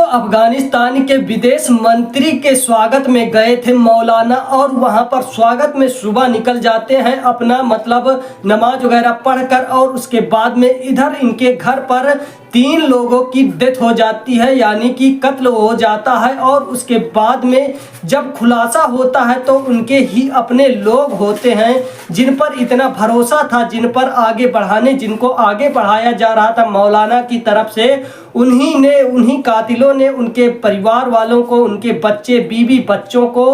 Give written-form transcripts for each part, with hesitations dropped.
अफगानिस्तान के विदेश मंत्री के स्वागत में गए थे मौलाना, और वहां पर स्वागत में सुबह निकल जाते हैं अपना नमाज वगैरह पढ़कर, और उसके बाद में इधर इनके घर पर 3 लोगों की डेथ हो जाती है, यानी कि कत्ल हो जाता है। और उसके बाद में जब खुलासा होता है तो उनके ही अपने लोग होते हैं जिन पर इतना भरोसा था, जिनको आगे बढ़ाया जा रहा था मौलाना की तरफ से, उन्हीं कातिलों ने उनके परिवार वालों को, उनके बच्चे बीवी बच्चों को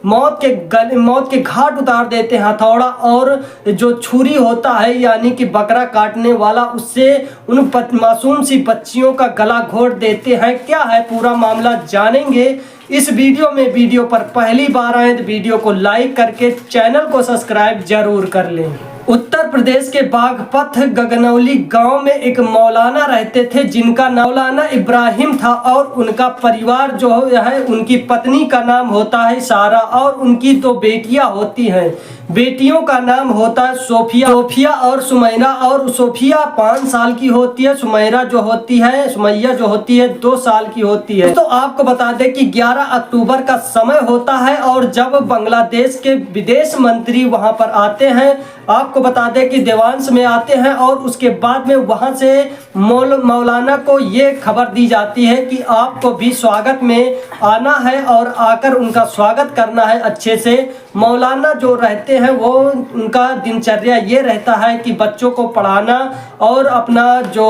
मौत के घाट उतार देते हैं। हथौड़ा और जो छुरी होता है यानी कि बकरा काटने वाला, उससे उन मासूम सी बच्चियों का गला घोट देते हैं। क्या है पूरा मामला जानेंगे इस वीडियो में। वीडियो पर पहली बार आए तो वीडियो को लाइक करके चैनल को सब्सक्राइब जरूर कर लें। उत्तर प्रदेश के बागपत गगनौली गांव में एक मौलाना रहते थे जिनका नाम मौलाना इब्राहिम था, और उनका परिवार जो है, उनकी पत्नी का नाम होता है सारा, और उनकी 2 बेटियां होती हैं। बेटियों का नाम होता है सोफिया और सुमैया, और सोफिया 5 साल की होती है, सुमैया जो होती है 2 साल की होती है। तो आपको बता दें कि 11 अक्टूबर का समय होता है, और जब बांग्लादेश के विदेश मंत्री वहां पर आते हैं, आपको बता दें कि देवांश में आते हैं, और उसके बाद में वहां से मौलाना को ये खबर दी जाती है कि आपको भी स्वागत में आना है और आकर उनका स्वागत करना है अच्छे से। मौलाना जो रहते हैं वो, उनका दिनचर्या ये रहता है कि बच्चों को पढ़ाना और अपना जो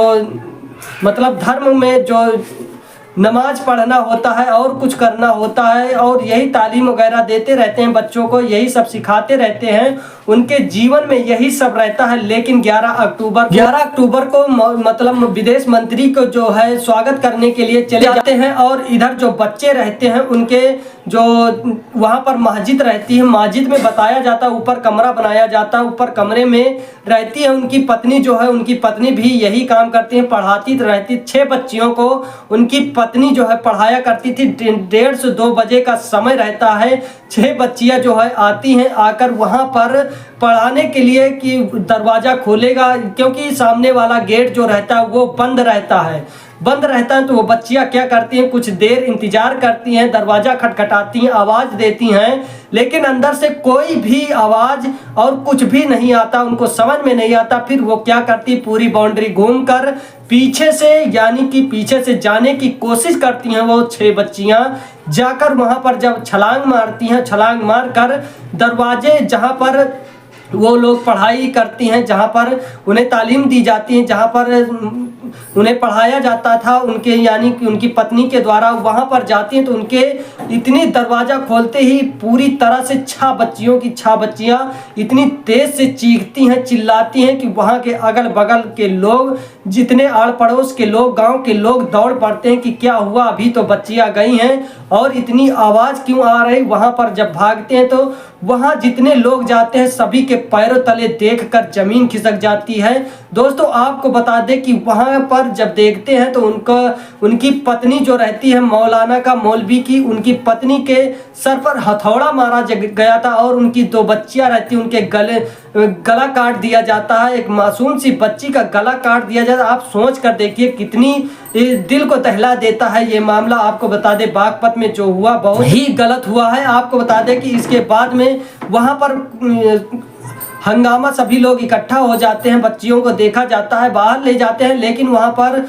धर्म में जो नमाज पढ़ना होता है और कुछ करना होता है, और यही तालीम वगैरह देते रहते हैं बच्चों को, यही सब सिखाते रहते हैं। उनके जीवन में यही सब रहता है। लेकिन 11 अक्टूबर को विदेश मंत्री को जो है स्वागत करने के लिए चले जाते हैं, और इधर जो बच्चे रहते हैं उनके जो वहाँ पर मस्जिद रहती है, मस्जिद में बताया जाता है, ऊपर कमरा बनाया जाता है, ऊपर कमरे में रहती है उनकी पत्नी जो है, उनकी पत्नी भी यही काम करती है, पढ़ाती रहती। 6 बच्चियों को उनकी पत्नी जो है पढ़ाया करती थी। 1:30 से 2 बजे का समय रहता है। 6 बच्चियां जो है आती हैं, आकर वहां पर पढ़ाने के लिए कि दरवाजा खोलेगा, क्योंकि सामने वाला गेट जो रहता है वो बंद रहता है। तो वो बच्चियां क्या करती हैं, कुछ देर इंतजार करती हैं, दरवाजा खटखटाती हैं, आवाज देती हैं, लेकिन अंदर से कोई भी आवाज और कुछ भी नहीं आता, उनको समझ में नहीं आता। फिर वो क्या करती, पूरी बाउंड्री घूमकर पीछे से जाने की कोशिश करती हैं। वो 6 बच्चियां जाकर वहां पर जब छलांग मारती हैं, छलांग मारकर दरवाजे जहां पर वो लोग पढ़ाई करती हैं, जहां पर उन्हें तालीम दी जाती है, जहां पर उन्हें पढ़ाया जाता था उनके यानी कि उनकी पत्नी के द्वारा, वहां पर जाती हैं तो उनके इतनी दरवाजा खोलते ही पूरी तरह से 6 बच्चियां इतनी तेज से चीखती हैं, चिल्लाती हैं कि वहां के अगल बगल के लोग, जितने आड़ पड़ोस के लोग, गांव के लोग दौड़ पड़ते हैं कि क्या हुआ, अभी तो बच्चियां गई हैं और इतनी आवाज क्यों आ रही। वहां पर जब भागते हैं तो वहां जितने लोग जाते हैं सभी के पैरों तले देखकर जमीन खिसक जाती है। दोस्तों आपको बता दें कि वहां पर जब देखते हैं तो उनकी पत्नी जो रहती है मौलाना का, मौलवी की, उनकी पत्नी के सर पर हथौड़ा मारा गया था, और उनकी 2 बच्चियां रहती, उनके गला काट दिया जाता है। एक मासूम सी बच्ची का गला काट दिया जाता है। आप सोच कर देखिए कितनी दिल को दहला देता है ये मामला। आपको बता दें बागपत में जो हुआ बहुत ही गलत हुआ है। आपको बता दें कि इसके बाद में वहां पर हंगामा, सभी लोग इकट्ठा हो जाते हैं, बच्चियों को देखा जाता है, बाहर ले जाते हैं, लेकिन वहां पर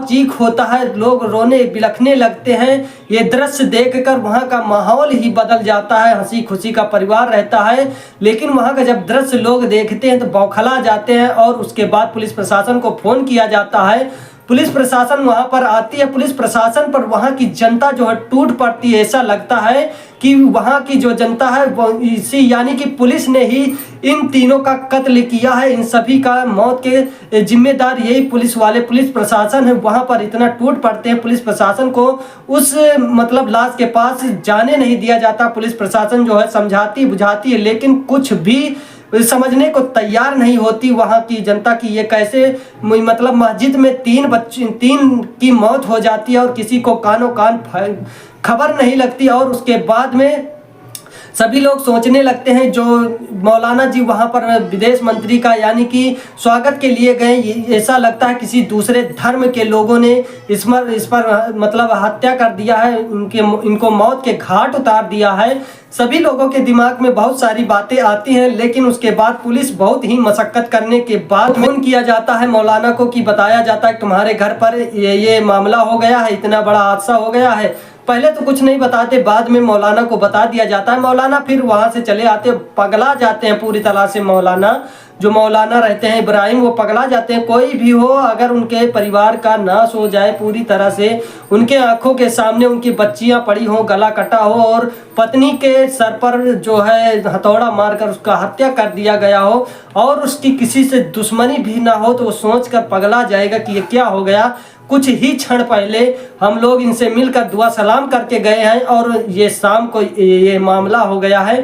चीख होता है, लोग रोने बिलखने लगते हैं। ये दृश्य देखकर वहां का माहौल ही बदल जाता है, हंसी खुशी का परिवार रहता है, लेकिन वहां का जब दृश्य लोग देखते हैं तो बौखला जाते हैं। और उसके बाद पुलिस प्रशासन को फोन किया जाता है, पुलिस प्रशासन वहां पर आती है। पुलिस प्रशासन पर वहां की जनता जो है टूट पड़ती है। ऐसा लगता है कि वहां की जो जनता है यानी कि पुलिस ने ही इन तीनों का कत्ल किया है, इन सभी का मौत के जिम्मेदार यही पुलिस प्रशासन है। वहां पर इतना टूट पड़ते हैं, पुलिस प्रशासन को उस लाश के पास जाने नहीं दिया जाता। पुलिस प्रशासन जो है समझाती बुझाती है, लेकिन कुछ भी समझने को तैयार नहीं होती वहां की जनता की। ये कैसे मस्जिद में 3 की मौत हो जाती है और किसी को कानो कान खबर नहीं लगती। और उसके बाद में सभी लोग सोचने लगते हैं जो मौलाना जी वहाँ पर विदेश मंत्री का यानी कि स्वागत के लिए गए, ऐसा लगता है किसी दूसरे धर्म के लोगों ने इस पर मतलब हत्या कर दिया है, इनको मौत के घाट उतार दिया है। सभी लोगों के दिमाग में बहुत सारी बातें आती हैं, लेकिन उसके बाद पुलिस बहुत ही मशक्कत करने के बाद फोन किया जाता है मौलाना को कि बताया जाता है तुम्हारे घर पर ये मामला हो गया है, इतना बड़ा हादसा हो गया है। पहले तो कुछ नहीं बताते, बाद में मौलाना को बता दिया जाता है। मौलाना फिर वहाँ से चले आते, पगला जाते हैं पूरी तरह से। मौलाना जो मौलाना रहते हैं इब्राहिम, वो पगला जाते हैं। कोई भी हो अगर उनके परिवार का नाश हो जाए पूरी तरह से, उनके आंखों के सामने उनकी बच्चियां पड़ी हो, गला कटा हो और पत्नी के सर पर जो है हथौड़ा मारकर उसका हत्या कर दिया गया हो और उसकी किसी से दुश्मनी भी ना हो, तो वो सोच कर पगला जाएगा कि ये क्या हो गया। कुछ ही क्षण पहले हम लोग इनसे मिलकर दुआ सलाम करके गए हैं और ये शाम को ये मामला हो गया है।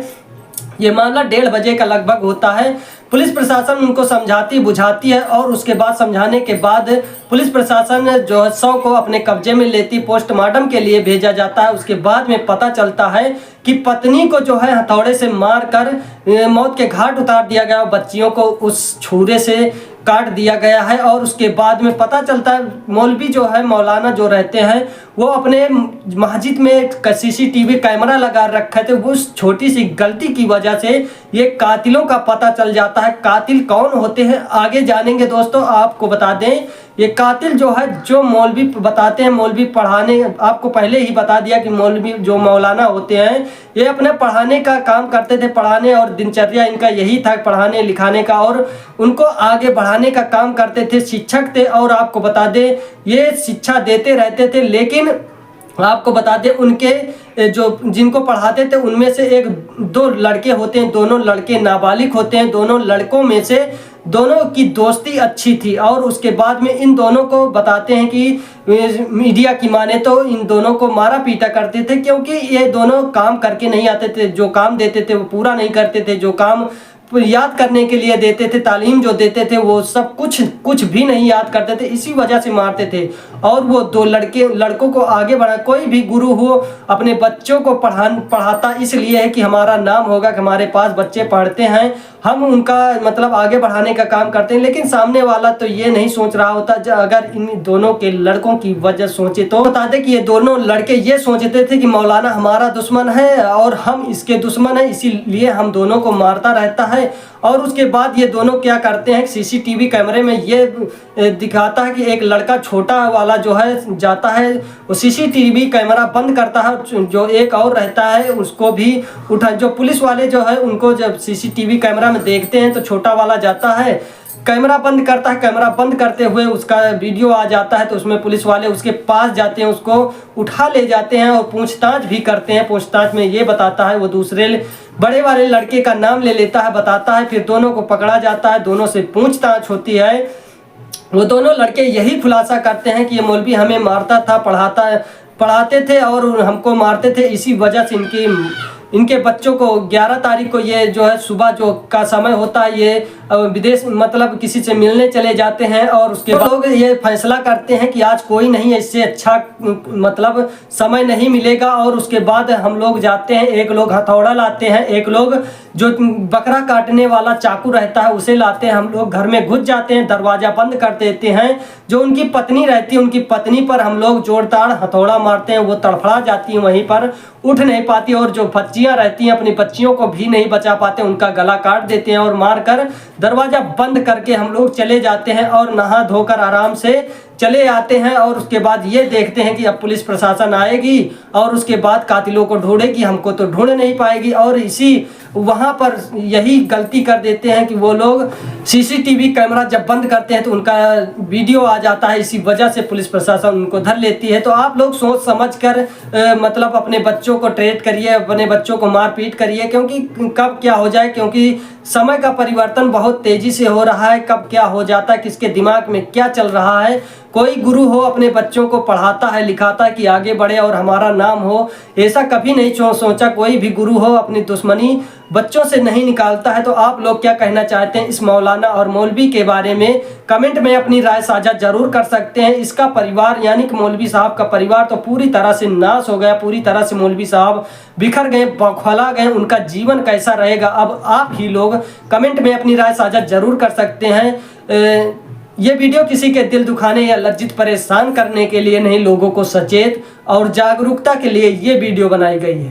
ये मामला 1:30 बजे का लगभग होता है। पुलिस प्रशासन उनको समझाती बुझाती है और उसके बाद समझाने के बाद पुलिस प्रशासन जो है शव को अपने कब्जे में लेती, पोस्टमार्टम के लिए भेजा जाता है। उसके बाद में पता चलता है कि पत्नी को जो है हथौड़े से मारकर मौत के घाट उतार दिया गया, बच्चियों को उस छुरे से काट दिया गया है। और उसके बाद में पता चलता है मौलवी जो है मौलाना जो रहते हैं वो अपने मस्जिद में एक CCTV कैमरा लगा रखे थे। वो उस छोटी सी गलती की वजह से ये कातिलों का पता चल जाता है। कातिल कौन होते हैं आगे जानेंगे दोस्तों। आपको बता दें ये कातिल जो है, जो मौलवी बताते हैं, मौलवी पढ़ाने, आपको पहले ही बता दिया कि मौलवी जो मौलाना होते हैं ये अपने पढ़ाने का काम करते थे, पढ़ाने और दिनचर्या इनका यही था पढ़ाने लिखाने का और उनको आगे बढ़ाने का काम करते थे, शिक्षक थे। और आपको बता दें ये शिक्षा देते रहते थे, लेकिन आपको बता दें उनके जो जिनको पढ़ाते थे उनमें से 1-2 लड़के होते हैं, दोनों लड़के नाबालिग होते हैं। दोनों लड़कों में से दोनों की दोस्ती अच्छी थी और उसके बाद में इन दोनों को बताते हैं कि मीडिया की माने तो इन दोनों को मारा पीटा करते थे, क्योंकि ये दोनों काम करके नहीं आते थे। जो काम देते थे वो पूरा नहीं करते थे, जो काम याद करने के लिए देते थे, तालीम जो देते थे वो सब कुछ भी नहीं याद करते थे, इसी वजह से मारते थे। और वो 2 लड़कों को आगे बढ़ा, कोई भी गुरु हो अपने बच्चों को पढ़ाता इसलिए है कि हमारा नाम होगा कि हमारे पास बच्चे पढ़ते हैं, हम उनका मतलब आगे बढ़ाने का काम करते हैं। लेकिन सामने वाला तो ये नहीं सोच रहा होता। अगर इन दोनों के लड़कों की वजह सोचे तो बता दें कि ये दोनों लड़के ये सोचते थे कि मौलाना हमारा दुश्मन है और हम इसके दुश्मन है, इसीलिए हम दोनों को मारता रहता है। और उसके बाद ये दोनों क्या करते हैं, CCTV कैमरे में ये दिखाता है कि एक लड़का छोटा वाला जो है जाता है, वो CCTV कैमरा बंद करता है, जो एक और रहता है उसको भी उठा, जो पुलिस वाले जो है उनको जब CCTV कैमरा में देखते हैं तो छोटा वाला जाता है कैमरा बंद करता है। कैमरा बंद करते हुए उसका वीडियो आ जाता है तो उसमें पुलिस वाले उसके पास जाते हैं, उसको उठा ले जाते हैं और पूछताछ भी करते हैं। पूछताछ में ये बताता है, वो दूसरे बड़े वाले लड़के का नाम ले लेता है, बताता है, फिर दोनों को पकड़ा जाता है, दोनों से पूछताछ होती है। वो दोनों लड़के यही खुलासा करते हैं कि ये मौलवी हमें मारता था, पढ़ाते थे और हमको मारते थे, इसी वजह से इनके बच्चों को 11 तारीख को ये जो है सुबह जो का समय होता है ये विदेश मतलब किसी से मिलने चले जाते हैं और उसके बाद लोग ये फैसला करते हैं कि आज कोई नहीं है, इससे अच्छा मतलब समय नहीं मिलेगा। और उसके बाद हम लोग जाते हैं, एक लोग हथौड़ा लाते हैं, एक लोग जो बकरा काटने वाला चाकू रहता है उसे लाते हैं। हम लोग घर में घुस जाते हैं, दरवाज़ा बंद कर देते हैं। जो उनकी पत्नी रहती है उनकी पत्नी पर हम लोग जोरदार हथौड़ा मारते हैं, वो तड़फड़ा जाती है, वहीं पर उठ नहीं पाती। और जो बच्चियां रहती हैं अपनी बच्चियों को भी नहीं बचा पाते, उनका गला काट देते हैं और मारकर दरवाज़ा बंद करके हम लोग चले जाते हैं और नहा धोकर आराम से चले आते हैं। और उसके बाद ये देखते हैं कि अब पुलिस प्रशासन आएगी और उसके बाद कातिलों को ढूंढेगी, हमको तो ढूंढ नहीं पाएगी। और इसी वहाँ पर यही गलती कर देते हैं कि वो लोग CCTV कैमरा जब बंद करते हैं तो उनका वीडियो आ जाता है, इसी वजह से पुलिस प्रशासन उनको धर लेती है। तो आप लोग सोच समझ कर मतलब अपने बच्चों को ट्रीट करिए, अपने बच्चों को मारपीट करिए, क्योंकि कब क्या हो जाए, क्योंकि समय का परिवर्तन बहुत तेज़ी से हो रहा है। कब क्या हो जाता है, किसके दिमाग में क्या चल रहा है कोई गुरु हो अपने बच्चों को पढ़ाता है, लिखाता है कि आगे बढ़े और हमारा नाम हो, ऐसा कभी नहीं सोचा। कोई भी गुरु हो अपनी दुश्मनी बच्चों से नहीं निकालता है। तो आप लोग क्या कहना चाहते हैं इस मौलाना और मौलवी के बारे में? कमेंट में अपनी राय साझा जरूर कर सकते हैं। इसका परिवार यानी कि मौलवी साहब का परिवार तो पूरी तरह से नाश हो गया, पूरी तरह से मौलवी साहब बिखर गए, बौखला गए। उनका जीवन कैसा रहेगा, अब आप ही लोग कमेंट में अपनी राय साझा जरूर कर सकते हैं। ये वीडियो किसी के दिल दुखाने या लज्जित परेशान करने के लिए नहीं, लोगों को सचेत और जागरूकता के लिए ये वीडियो बनाई गई है।